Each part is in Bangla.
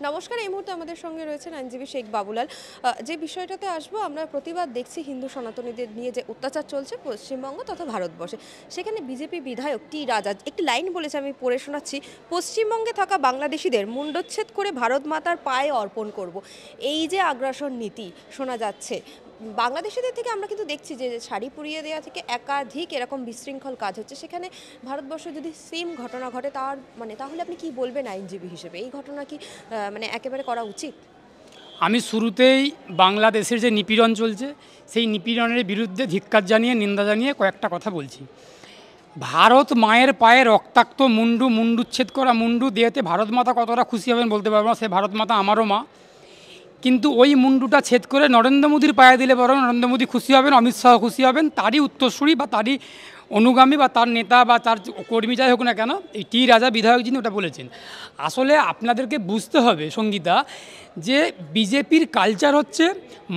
নমস্কার, এই মুহূর্তে আমাদের সঙ্গে রয়েছেন আইনজীবী শেখ বাবুলাল। যে বিষয়টাতে আসবো, আমরা প্রতিবাদ দেখছি হিন্দু সনাতনীদের নিয়ে যে অত্যাচার চলছে পশ্চিমবঙ্গ তথা ভারতবর্ষে, সেখানে বিজেপি বিধায়ক টি রাজা একটি লাইন বলেছে, আমি পড়ে শোনাচ্ছি। পশ্চিমবঙ্গে থাকা বাংলাদেশিদের মুণ্ডচ্ছেদ করে ভারত মাতার পায়ে অর্পণ করব। এই যে আগ্রাসন নীতি শোনা যাচ্ছে বাংলাদেশিদের থেকে, আমরা কিন্তু দেখছি যে শাড়ি পরিয়ে দেওয়া থেকে একাধিক এরকম বিশৃঙ্খল কাজ হচ্ছে। সেখানে ভারতবর্ষে যদি সেম ঘটনা ঘটে, তাহলে আপনি কি বলবেন আইনজীবী হিসেবে? এই ঘটনা কি একেবারে করা উচিত? আমি শুরুতেই বাংলাদেশের যে নিপীড়ন চলছে সেই নিপীড়নের বিরুদ্ধে ধিক্কার জানিয়ে, নিন্দা জানিয়ে কয়েকটা কথা বলছি। ভারত মায়ের পায়ে রক্তাক্ত মুন্ডুচ্ছেদ করা মুন্ডু দিয়েতে ভারত মাতা কতটা খুশি হবেন বলতে পারবো না। সে ভারত মাতা আমারও মা, কিন্তু ওই মুন্ডুটা ছেদ করে নরেন্দ্র মোদীর পায়ে দিলে বরং নরেন্দ্র মোদী খুশি হবেন, অমিত শাহ খুশি হবেন। তারই উত্তরসূরি বা তারই অনুগামী বা তার নেতা বা তার কর্মী যাই হোক না কেন, এই টি রাজা বিধায়ক যিনি ওটা বলেছেন। আসলে আপনাদেরকে বুঝতে হবে সঙ্গীতা, যে বিজেপির কালচার হচ্ছে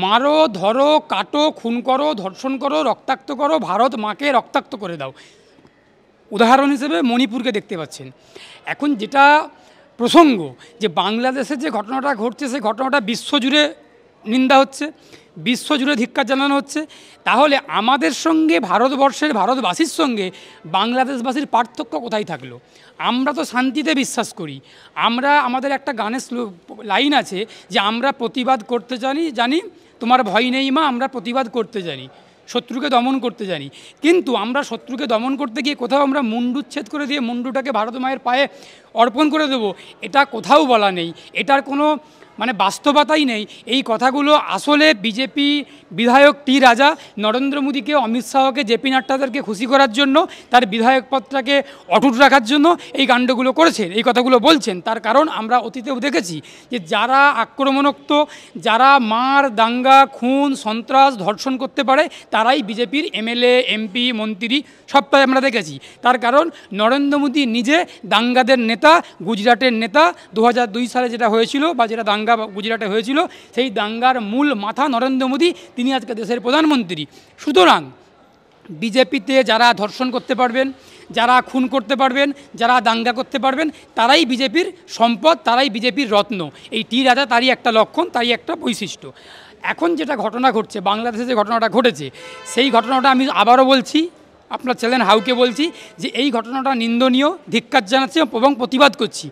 মারো, ধরো, কাটো, খুন করো, ধর্ষণ করো, রক্তাক্ত করো, ভারত মাকে রক্তাক্ত করে দাও। উদাহরণ হিসেবে মণিপুরকে দেখতে পাচ্ছেন। এখন যেটা প্রসঙ্গ, যে বাংলাদেশের যে ঘটনাটা ঘটছে সেই ঘটনাটা বিশ্বজুড়ে নিন্দা হচ্ছে, বিশ্বজুড়ে ধিক্কার জানানো হচ্ছে। তাহলে আমাদের সঙ্গে ভারতবাসীর সঙ্গে বাংলাদেশবাসীর পার্থক্য কোথায় থাকলো? আমরা তো শান্তিতে বিশ্বাস করি। আমাদের একটা গানের লাইন আছে যে আমরা প্রতিবাদ করতে জানি তোমার ভয় নেই মা, আমরা প্রতিবাদ করতে জানি, শত্রুকে দমন করতে জানি। কিন্তু আমরা শত্রুকে দমন করতে গিয়ে কোথাও আমরা মুন্ডুচ্ছেদ করে দিয়ে মুন্ডুটাকে ভারত মায়ের পায়ে অর্পণ করে দেবো, এটা কোথাও বলা নেই। এটার কোনো বাস্তবতাই নেই। এই কথাগুলো আসলে বিজেপি বিধায়ক টি রাজা নরেন্দ্র মোদীকে, অমিত শাহকে, জেপি নাড্ডাদেরকে খুশি করার জন্য, তার বিধায়ক পদটাকে অটুট রাখার জন্য এই কাণ্ডগুলো করেছেন, এই কথাগুলো বলছেন। তার কারণ আমরা অতীতেও দেখেছি যে যারা আক্রমণাত্মক, যারা মার, দাঙ্গা, খুন, সন্ত্রাস, ধর্ষণ করতে পারে, তারাই বিজেপির এমএলএ, এমপি, মন্ত্রী সবটাই আমরা দেখেছি। তার কারণ নরেন্দ্র মোদী নিজে দাঙ্গাদের নেতা, গুজরাটের নেতা। 2002 সালে যেটা হয়েছিল বা যেটা দাঙ্গা গুজরাটে হয়েছিল, সেই দাঙ্গার মূল মাথা নরেন্দ্র মোদী, তিনি আজকে দেশের প্রধানমন্ত্রী। সুতরাং বিজেপিতে যারা ধর্ষণ করতে পারবেন, যারা খুন করতে পারবেন, যারা দাঙ্গা করতে পারবেন, তারাই বিজেপির সম্পদ, তারাই বিজেপির রত্ন। এই টি রাজা তারই একটা লক্ষণ, তারই একটা বৈশিষ্ট্য। এখন যেটা ঘটনা ঘটছে, বাংলাদেশে যে ঘটনাটা ঘটেছে, সেই ঘটনাটা আমি আবারও বলছি, আপনার চ্যানেল হাউকে বলছি যে এই ঘটনাটা নিন্দনীয়, ধিক্কার জানাচ্ছি এবং প্রতিবাদ করছি।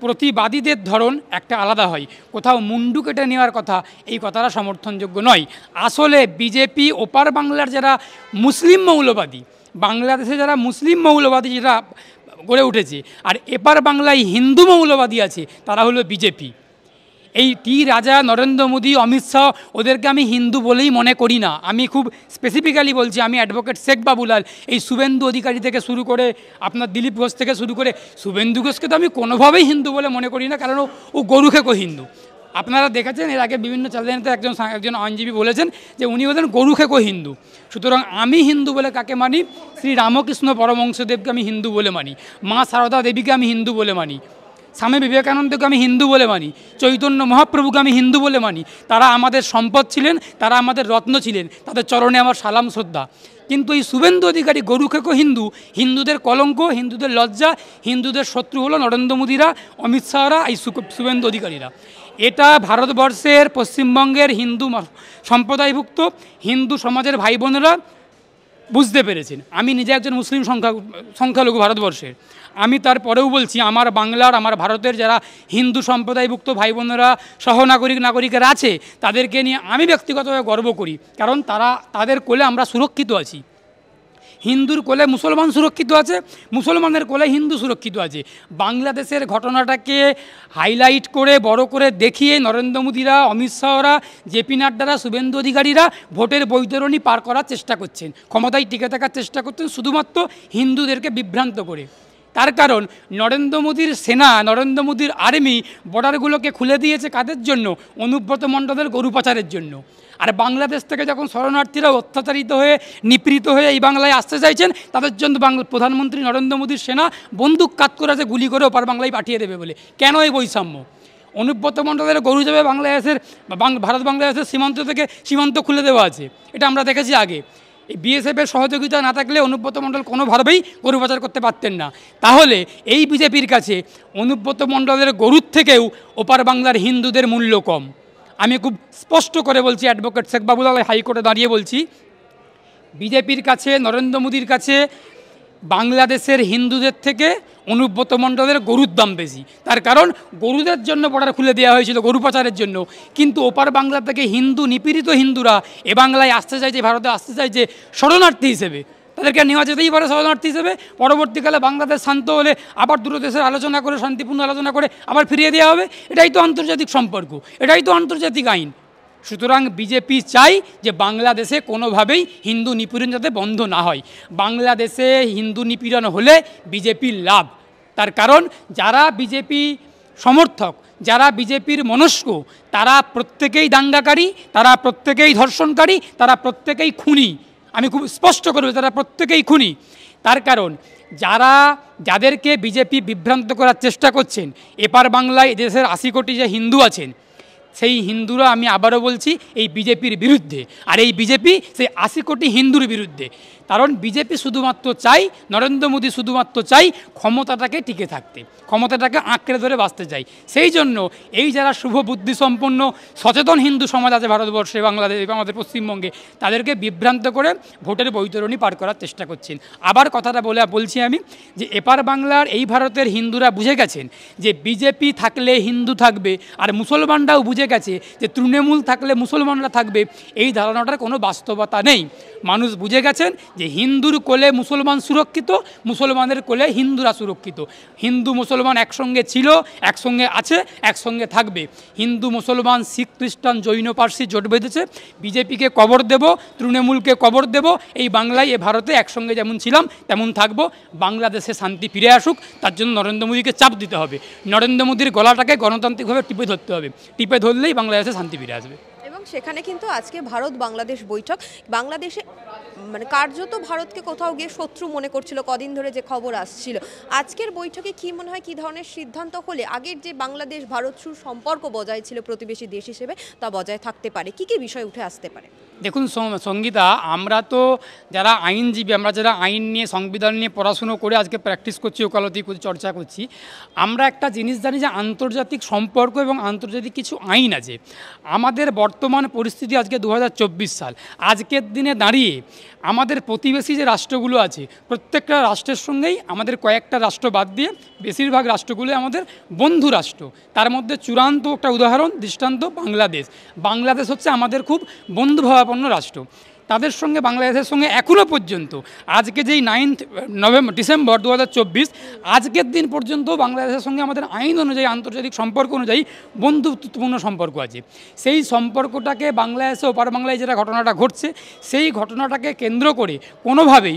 প্রতিবাদীদের ধরন একটা আলাদা হয়। কোথাও মুন্ডু কেটে নেওয়ার কথা, এই কথাটা সমর্থনযোগ্য নয়। আসলে বিজেপি ওপার বাংলার যারা মুসলিম মৌলবাদী, বাংলাদেশে যারা মুসলিম মৌলবাদী যেটা গড়ে উঠেছে, আর এপার বাংলায় হিন্দু মৌলবাদী আছে, তারা হলো বিজেপি। এই টি রাজা, নরেন্দ্র মোদী, অমিত শাহ, ওদেরকে আমি হিন্দু বলেই মনে করি না। আমি খুব স্পেসিফিক্যালি বলছি, আমি অ্যাডভোকেট শেখ বাবুলাল, এই শুভেন্দু অধিকারী থেকে শুরু করে আপনার দিলীপ ঘোষ থেকে শুরু করে, শুভেন্দু ঘোষকে তো আমি কোনোভাবেই হিন্দু বলে মনে করি না, কারণ ও গরু খেকো হিন্দু। আপনারা দেখেছেন এর আগে বিভিন্ন চ্যানেলেতে একজন আইনজীবী বলেছেন যে উনি হলেন গরু খেকো হিন্দু। সুতরাং আমি হিন্দু বলে কাকে মানি? শ্রী রামকৃষ্ণ পরমহংসদেবকে আমি হিন্দু বলে মানি, মা সারদা দেবীকে আমি হিন্দু বলে মানি, স্বামী বিবেকানন্দকে আমি হিন্দু বলে মানি, চৈতন্য মহাপ্রভুকে আমি হিন্দু বলে মানি। তারা আমাদের সম্পদ ছিলেন, তারা আমাদের রত্ন ছিলেন, তাদের চরণে আমার সালাম শ্রদ্ধা। কিন্তু এই শুভেন্দু অধিকারী গরু খেকো হিন্দু, হিন্দুদের কলঙ্ক, হিন্দুদের লজ্জা, হিন্দুদের শত্রু হলো নরেন্দ্র মোদীরা, অমিত শাহরা, এই শুভেন্দু অধিকারীরা। এটা ভারতবর্ষের পশ্চিমবঙ্গের হিন্দু সম্প্রদায়ভুক্ত হিন্দু সমাজের ভাই বোনেরা বুঝতে পেরেছেন। আমি নিজে একজন মুসলিম সংখ্যালঘু ভারতবর্ষের। আমি তারপরেও বলছি, আমার বাংলার, আমার ভারতের যারা হিন্দু সম্প্রদায়ভুক্ত ভাই বোনেরা, নাগরিকেরা আছে, তাদেরকে নিয়ে আমি ব্যক্তিগতভাবে গর্ব করি। কারণ তাদের কোলে আমরা সুরক্ষিত আছি। হিন্দুর কোলে মুসলমান সুরক্ষিত আছে, মুসলমানের কোলে হিন্দু সুরক্ষিত আছে। বাংলাদেশের ঘটনাটাকে হাইলাইট করে, বড় করে দেখিয়ে নরেন্দ্র মোদীরা, অমিত শাহরা, জেপি নাড্ডারা, শুভেন্দু অধিকারীরা ভোটের বৈতরণী পার করার চেষ্টা করছেন, ক্ষমতায় টিকে থাকার চেষ্টা করছেন, শুধুমাত্র হিন্দুদেরকে বিভ্রান্ত করে। তার কারণ নরেন্দ্র মোদীর সেনা, নরেন্দ্র মোদীর আর্মি বর্ডারগুলোকে খুলে দিয়েছে কাদের জন্য? অনুব্রত মণ্ডলের গরু পাচারের জন্য। আর বাংলাদেশ থেকে যখন শরণার্থীরা অত্যাচারিত হয়ে, নিপীড়িত হয়ে এই বাংলায় আসতে চাইছেন, তাদের জন্য প্রধানমন্ত্রী নরেন্দ্র মোদীর সেনা বন্দুক কাত করে আছে, গুলি করে ওপার বাংলায় পাঠিয়ে দেবে বলে। কেন এই বৈষম্য? অনুব্রত মণ্ডলের গরু যাবে বাংলাদেশের, ভারত বাংলাদেশের সীমান্ত থেকে সীমান্ত খুলে দেওয়া আছে, এটা আমরা দেখেছি আগে। এই বিএসএফের সহযোগিতা না থাকলে অনুব্রত মণ্ডল কোনোভাবেই গরু পাচার করতে পারতেন না। তাহলে এই বিজেপির কাছে অনুব্রত মণ্ডলের গরুর থেকেও ওপার বাংলার হিন্দুদের মূল্য কম। আমি খুব স্পষ্ট করে বলছি, অ্যাডভোকেট শেখ বাবুলাল হাইকোর্টে দাঁড়িয়ে বলছি, বিজেপির কাছে, নরেন্দ্র মোদীর কাছে বাংলাদেশের হিন্দুদের থেকে অনুব্রত মণ্ডলের গরুর দাম বেশি। তার কারণ গরুদের জন্য বর্ডার খুলে দেওয়া হয়েছিল গরু পাচারের জন্য, কিন্তু ওপার বাংলা থেকে হিন্দু নিপীড়িত হিন্দুরা এ বাংলায় আসতে চাইছে, ভারতে আসতে চাইছে শরণার্থী হিসেবে। তাদেরকে নেওয়া যেতেই পারে শরণার্থী হিসেবে, পরবর্তীকালে বাংলাদেশ শান্ত হলে আবার দুটো দেশের আলোচনা করে, শান্তিপূর্ণ আলোচনা করে আবার ফিরিয়ে দেওয়া হবে। এটাই তো আন্তর্জাতিক সম্পর্ক, এটাই তো আন্তর্জাতিক আইন। সুতরাং বিজেপি চাই যে বাংলাদেশে কোনোভাবেই হিন্দু নিপীড়ন যাতে বন্ধ না হয়। বাংলাদেশে হিন্দু নিপীড়ন হলে বিজেপির লাভ। তার কারণ যারা বিজেপি সমর্থক, যারা বিজেপির মনস্ক, তারা প্রত্যেকেই দাঙ্গাকারী, তারা প্রত্যেকেই ধর্ষণকারী, তারা প্রত্যেকেই খুনি। আমি খুব স্পষ্ট করব, তারা প্রত্যেকেই খুনি। তার কারণ যাদেরকে বিজেপি বিভ্রান্ত করার চেষ্টা করছেন, এপার বাংলায় এদেশের 80 কোটি যে হিন্দু আছেন, সেই হিন্দুরা, আমি আবারও বলছি, এই বিজেপির বিরুদ্ধে। আর এই বিজেপি সেই 80 কোটি হিন্দুর বিরুদ্ধে। কারণ বিজেপি শুধুমাত্র চাই, নরেন্দ্র মোদী শুধুমাত্র চাই ক্ষমতাটাকে টিকে থাকতে, ক্ষমতাটাকে আঁকড়ে ধরে বাঁচতে চাই। সেই জন্য এই যারা শুভ বুদ্ধিসম্পন্ন সচেতন হিন্দু সমাজ আছে ভারতবর্ষে, বাংলাদেশ এবং আমাদের পশ্চিমবঙ্গে, তাদেরকে বিভ্রান্ত করে ভোটের বৈতরণী পার করার চেষ্টা করছেন। আবার কথাটা বলছি আমি, যে এপার বাংলার এই ভারতের হিন্দুরা বুঝে গেছেন যে বিজেপি থাকলে হিন্দু থাকবে, আর মুসলমানরাও বুঝে গেছে যে তৃণমূল থাকলে মুসলমানরা থাকবে। এই ধারণাটার কোনো বাস্তবতা নেই। মানুষ বুঝে গেছেন যে হিন্দুর কোলে মুসলমান সুরক্ষিত, মুসলমানের কোলে হিন্দুরা সুরক্ষিত। হিন্দু মুসলমান একসঙ্গে ছিল, একসঙ্গে আছে, একসঙ্গে থাকবে। হিন্দু মুসলমান, শিখ খ্রিস্টান জৈন পার্সি জোট বেঁধেছে, বিজেপিকে কবর দেব, তৃণমূলকে কবর দেব। এই বাংলায়, এ ভারতে একসঙ্গে যেমন ছিলাম তেমন থাকবো। বাংলাদেশে শান্তি ফিরে আসুক, তার জন্য নরেন্দ্র মোদীকে চাপ দিতে হবে। নরেন্দ্র মোদীর গলাটাকে গণতান্ত্রিকভাবে টিপে ধরতে হবে। টিপে ধরলেই বাংলাদেশে শান্তি ফিরে আসবে। এবং সেখানে কিন্তু আজকে ভারত বাংলাদেশ বৈঠক, বাংলাদেশে মানে কার্যত ভারতকে কোথাও গিয়ে শত্রু মনে করছিল কদিন ধরে, যে খবর আসছিল। আজকের বৈঠকে কি মনে হয়, কি ধরনের সিদ্ধান্ত হলে আগের যে বাংলাদেশ ভারত সম্পর্ক বজায় ছিল প্রতিবেশী দেশ হিসেবে, তা বজায় থাকতে পারে? কি কি বিষয় উঠে আসতে পারে? দেখুন সঙ্গীতা, আমরা তো যারা আইনজীবী, আমরা যারা আইন নিয়ে, সংবিধান নিয়ে পড়াশুনো করে আজকে প্র্যাকটিস করছি, ওকালতি করছি, চর্চা করছি, আমরা একটা জিনিস জানি যে আন্তর্জাতিক সম্পর্ক এবং আন্তর্জাতিক কিছু আইন আছে। আমাদের বর্তমান পরিস্থিতি আজকে 2024 সাল, আজকের দিনে দাঁড়িয়ে আমাদের প্রতিবেশী যে রাষ্ট্রগুলো আছে, প্রত্যেকটা রাষ্ট্রের সঙ্গেই, আমাদের কয়েকটা রাষ্ট্র বাদ দিয়ে বেশিরভাগ রাষ্ট্রগুলো আমাদের বন্ধু রাষ্ট্র। তার মধ্যে চূড়ান্ত একটা উদাহরণ, দৃষ্টান্ত বাংলাদেশ। বাংলাদেশ হচ্ছে আমাদের খুব বন্ধুভাবাপন্ন রাষ্ট্র। তাদের সঙ্গে, বাংলাদেশের সঙ্গে এখনও পর্যন্ত, আজকে যেই 9 ডিসেম্বর 2024, আজকের দিন পর্যন্ত বাংলাদেশের সঙ্গে আমাদের আইন অনুযায়ী, আন্তর্জাতিক সম্পর্ক অনুযায়ী বন্ধুত্বপূর্ণ সম্পর্ক আছে। সেই সম্পর্কটাকে বাংলাদেশে, ওপার বাংলায় যেটা ঘটনাটা ঘটছে, সেই ঘটনাটাকে কেন্দ্র করে কোনোভাবেই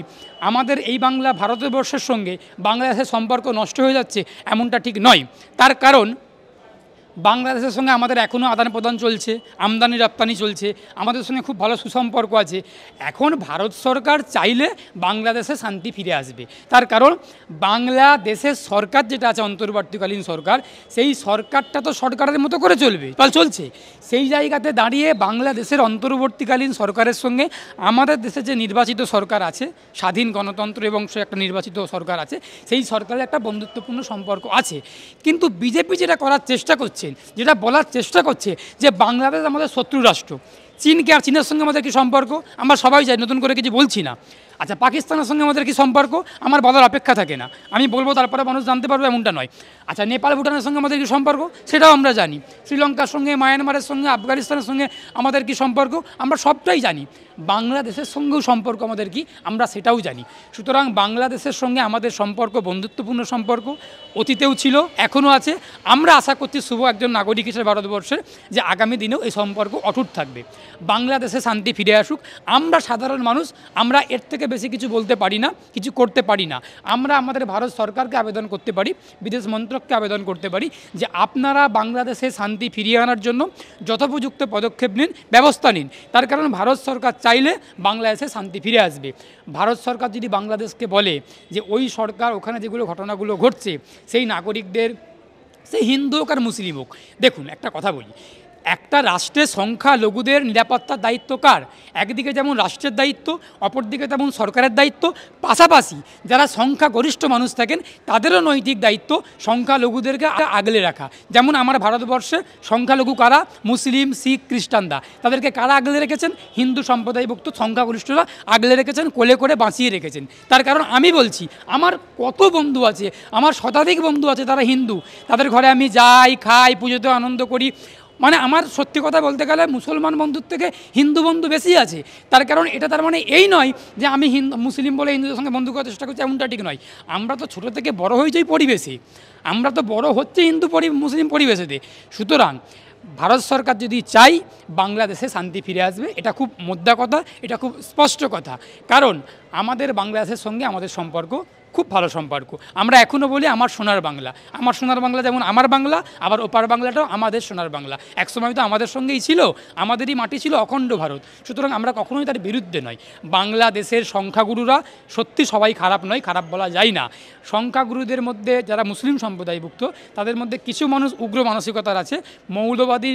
আমাদের এই বাংলা, ভারতবর্ষের সঙ্গে বাংলাদেশের সম্পর্ক নষ্ট হয়ে যাচ্ছে, এমনটা ঠিক নয়। তার কারণ বাংলাদেশের সঙ্গে আমাদের এখনও আদান প্রদান চলছে, আমদানি রপ্তানি চলছে, আমাদের সঙ্গে খুব ভালো সুসম্পর্ক আছে। এখন ভারত সরকার চাইলে বাংলাদেশে শান্তি ফিরে আসবে। তার কারণ বাংলাদেশের সরকার যেটা আছে, অন্তর্বর্তীকালীন সরকার, সেই সরকারটা তো সরকারের মতো করে চলছে। সেই জায়গাতে দাঁড়িয়ে বাংলাদেশের অন্তর্বর্তীকালীন সরকারের সঙ্গে আমাদের দেশে যে নির্বাচিত সরকার আছে, স্বাধীন গণতন্ত্র এবং সে একটা নির্বাচিত সরকার আছে, সেই সরকারের একটা বন্ধুত্বপূর্ণ সম্পর্ক আছে। কিন্তু বিজেপি যেটা করার চেষ্টা করছে, যেটা বলার চেষ্টা করছে যে বাংলাদেশ আমাদের শত্রু রাষ্ট্র। চীনকে, আর চীনের সঙ্গে আমাদের কি সম্পর্ক আমরা সবাই জানি, নতুন করে কিছু বলছি না। আচ্ছা, পাকিস্তানের সঙ্গে আমাদের কি সম্পর্ক আমার বলার অপেক্ষা থাকে না, আমি বলবো তারপরে মানুষ জানতে পারবে, এমনটা নয়। আচ্ছা, নেপাল ভুটানের সঙ্গে আমাদের কি সম্পর্ক সেটাও আমরা জানি। শ্রীলঙ্কার সঙ্গে, মায়ানমারের সঙ্গে, আফগানিস্তানের সঙ্গে আমাদের কি সম্পর্ক আমরা সবটাই জানি। বাংলাদেশের সঙ্গেও সম্পর্ক আমাদের কি আমরা সেটাও জানি। সুতরাং বাংলাদেশের সঙ্গে আমাদের সম্পর্ক বন্ধুত্বপূর্ণ সম্পর্ক, অতীতেও ছিল, এখনও আছে। আমরা আশা করছি শুভ একজন নাগরিক হিসেবে ভারতবর্ষের, যে আগামী দিনেও এই সম্পর্ক অটুট থাকবে। বাংলাদেশে শান্তি ফিরে আসুক। আমরা সাধারণ মানুষ, আমরা এর থেকে বেশি কিছু বলতে পারি না, কিছু করতে পারি না। আমরা আমাদের ভারত সরকারকে আবেদন করতে পারি, বিদেশ মন্ত্রককে আবেদন করতে পারি যে আপনারা বাংলাদেশে শান্তি ফিরিয়ে আনার জন্য যথোপযুক্ত পদক্ষেপ নিন, ব্যবস্থা নিন। তার কারণ ভারত সরকার চাইলে বাংলাদেশে শান্তি ফিরে আসবে। ভারত সরকার যদি বাংলাদেশকে বলে যে ওই সরকার, ওখানে যেগুলো ঘটনাগুলো ঘটছে, সেই নাগরিকদের, সেই হিন্দু হোক আর মুসলিম হোক, দেখুন একটা কথা বলি, একটা রাষ্ট্রের সংখ্যালঘুদের নিরাপত্তার দায়িত্ব কার? একদিকে যেমন রাষ্ট্রের দায়িত্ব, অপরদিকে তেমন সরকারের দায়িত্ব, পাশাপাশি যারা সংখ্যাগরিষ্ঠ মানুষ থাকেন তাদেরও নৈতিক দায়িত্ব সংখ্যালঘুদেরকে আগলে রাখা। যেমন আমার ভারতবর্ষে সংখ্যালঘু কারা? মুসলিম, শিখ, খ্রিস্টানরা। তাদেরকে কারা আগলে রেখেছেন? হিন্দু সম্প্রদায়ভুক্ত সংখ্যাগরিষ্ঠরা আগলে রেখেছেন, কোলে করে বাঁচিয়ে রেখেছেন। তার কারণ আমি বলছি, আমার কত বন্ধু আছে, আমার শতাধিক বন্ধু আছে তারা হিন্দু, তাদের ঘরে আমি যাই, খাই, পুজোতে আনন্দ করি। মানে আমার সত্যি কথা বলতে গেলে মুসলমান বন্ধুর থেকে হিন্দু বন্ধু বেশি আছে। তার কারণ এটা তার মানে এই নয় যে আমি মুসলিম বলে হিন্দুদের সঙ্গে বন্ধু করার চেষ্টা করছি, এমনটা ঠিক নয়। আমরা তো ছোটো থেকে বড় হয়েছি এই পরিবেশে, আমরা তো বড় হচ্ছে মুসলিম পরিবেশেতে। সুতরাং ভারত সরকার যদি চাই বাংলাদেশে শান্তি ফিরে আসবে, এটা খুব মোদ্দা কথা, এটা খুব স্পষ্ট কথা। কারণ আমাদের বাংলাদেশের সঙ্গে আমাদের সম্পর্ক খুব ভালো সম্পর্ক। আমরা এখনও বলি আমার সোনার বাংলা। আমার সোনার বাংলা যেমন আমার বাংলা, আবার ওপার বাংলাটাও আমাদের সোনার বাংলা। একসময় তো আমাদের সঙ্গেই ছিল, আমাদেরই মাটি ছিল অখণ্ড ভারত। সুতরাং আমরা কখনোই তার বিরুদ্ধে নয়। বাংলাদেশের সংখ্যাগুরুরা সত্যি সবাই খারাপ নয়, খারাপ বলা যায় না। সংখ্যাগুরুদের মধ্যে যারা মুসলিম সম্প্রদায়ভুক্ত তাদের মধ্যে কিছু মানুষ উগ্র মানসিকতার আছে, মৌলবাদী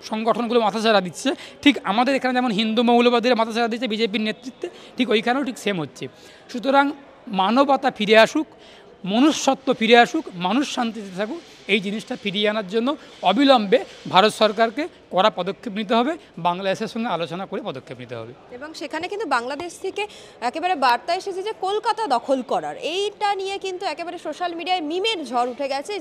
সংগঠনগুলো মাথাচাড়া দিচ্ছে। ঠিক আমাদের এখানে যেমন হিন্দু মৌলবাদীরা মাথাচাড়া দিচ্ছে বিজেপির নেতৃত্বে, ঠিক ওইখানেও ঠিক সেম হচ্ছে। সুতরাং মানবতা ফিরে আসুক, মনুষ্যত্ব ফিরে আসুক, মানুষ শান্তিতে থাকুক, এই জিনিসটা ফিরিয়ে আনার জন্য অবিলম্বে ভারত সরকারকে কড়া পদক্ষেপ নিতে হবে, বাংলাদেশের সঙ্গে আলোচনা করে পদক্ষেপ নিতে হবে। এবং সেখানে কিন্তু বাংলাদেশ থেকে একেবারে বার্তা এসেছে যে কলকাতা দখল করার, এইটা নিয়ে কিন্তু একেবারে সোশ্যাল মিডিয়ায় মিমের ঝড় উঠে গেছে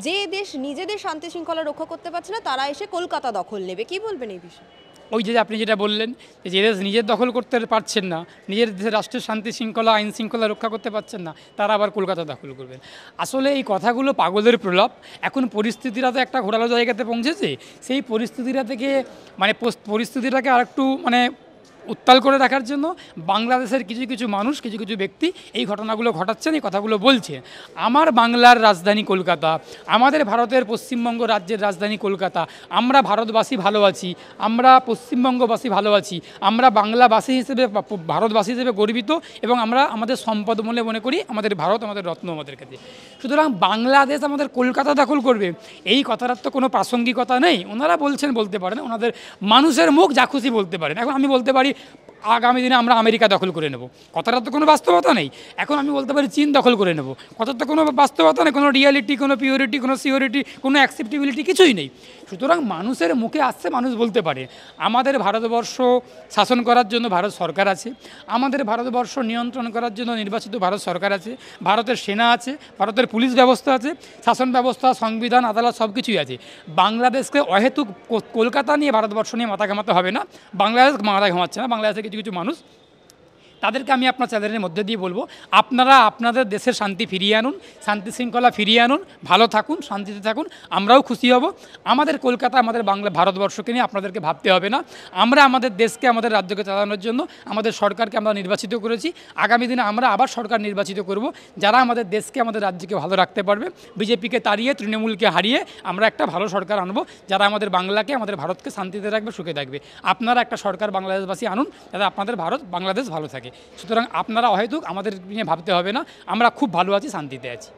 যে দেশ নিজেদের শান্তি শৃঙ্খলা রক্ষা করতে পারছে না তারা এসে কলকাতা দখল নেবে। কি বলবেন এই বিষয়ে? ওই যে আপনি যেটা বললেন যে দেশ নিজের দখল করতে পারছেন না, নিজের দেশের রাষ্ট্রের শান্তি শৃঙ্খলা আইন শৃঙ্খলা রক্ষা করতে পারছেন না, তারা আবার কলকাতা দখল করবেন। আসলে এই কথাগুলো পাগলের প্রলাপ। এখন পরিস্থিতিটা তো একটা ঘোরালো জায়গাতে পৌঁছেছে, সেই পরিস্থিতিটা থেকে পরিস্থিতিটাকে আরেকটু উত্তাল করে রাখার জন্য বাংলাদেশের কিছু কিছু মানুষ, কিছু কিছু ব্যক্তি এই ঘটনাগুলো ঘটাচ্ছেন, এই কথাগুলো বলছে। আমার বাংলার রাজধানী কলকাতা, আমাদের ভারতের পশ্চিমবঙ্গ রাজ্যের রাজধানী কলকাতা। আমরা ভারতবাসী ভালো আছি, আমরা পশ্চিমবঙ্গবাসী ভালো আছি, আমরা বাংলাবাসী হিসেবে, ভারতবাসী হিসেবে গর্বিত, এবং আমরা আমাদের সম্পদ বলে মনে করি আমাদের ভারত, আমাদের রত্ন আমাদের কাছে। সুতরাং বাংলাদেশ আমাদের কলকাতা দখল করবে, এই কথাটার তো কোনো প্রাসঙ্গিকতা নেই। ওনারা বলছেন, বলতে পারেন, ওনাদের মানুষের মুখ যা খুশি বলতে পারেন। এখন আমি বলতে পারি আগামী দিনে আমরা আমেরিকা দখল করে নেব, কথাটার তো কোনো বাস্তবতা নেই। এখন আমি বলতে পারি চীন দখল করে নেব, কথার তো কোনো বাস্তবতা নেই, কোনো রিয়ালিটি, কোনো পিওরিটি, কোনো সিওরিটি, কোনো অ্যাকসেপ্টেবিলিটি কিছুই নেই। সুতরাং মানুষের মুখে আসছে, মানুষ বলতে পারে। আমাদের ভারতবর্ষ শাসন করার জন্য ভারত সরকার আছে, আমাদের ভারতবর্ষ নিয়ন্ত্রণ করার জন্য নির্বাচিত ভারত সরকার আছে, ভারতের সেনা আছে, ভারতের পুলিশ ব্যবস্থা আছে, শাসন ব্যবস্থা, সংবিধান, আদালত সব কিছুই আছে। বাংলাদেশকে অহেতুক কলকাতা নিয়ে, ভারতবর্ষ নিয়ে মাথা ঘামাতে হবে না। বাংলাদেশ মাথা ঘামাচ্ছে না, বাংলাদেশের কিছু কিছু মানুষ, তাদেরকে আমি আপনার চ্যানেলের মধ্যে দিয়ে বলবো, আপনারা আপনাদের দেশের শান্তি ফিরিয়ে আনুন, শান্তি শৃঙ্খলা ফিরিয়ে আনুন, ভালো থাকুন, শান্তিতে থাকুন, আমরাও খুশি হব। আমাদের কলকাতা, আমাদের ভারতবর্ষকে নিয়ে আপনাদেরকে ভাবতে হবে না। আমরা আমাদের দেশকে, আমাদের রাজ্যকে চালানোর জন্য আমাদের সরকারকে আমরা নির্বাচিত করেছি। আগামী দিনে আমরা আবার সরকার নির্বাচিত করব, যারা আমাদের দেশকে, আমাদের রাজ্যকে ভালো রাখতে পারবে। বিজেপিকে তাড়িয়ে, তৃণমূলকে হারিয়ে আমরা একটা ভালো সরকার আনবো, যারা আমাদের বাংলাকে, আমাদের ভারতকে শান্তিতে রাখবে, সুখে থাকবে। আপনারা একটা সরকার বাংলাদেশবাসী আনুন, যাতে আপনাদের ভারত, বাংলাদেশ ভালো থাকে। সুতরাং আপনারা অহেতুক আমাদের নিয়ে ভাবতে হবে না, আমরা খুব ভালো আছি, শান্তিতে আছি।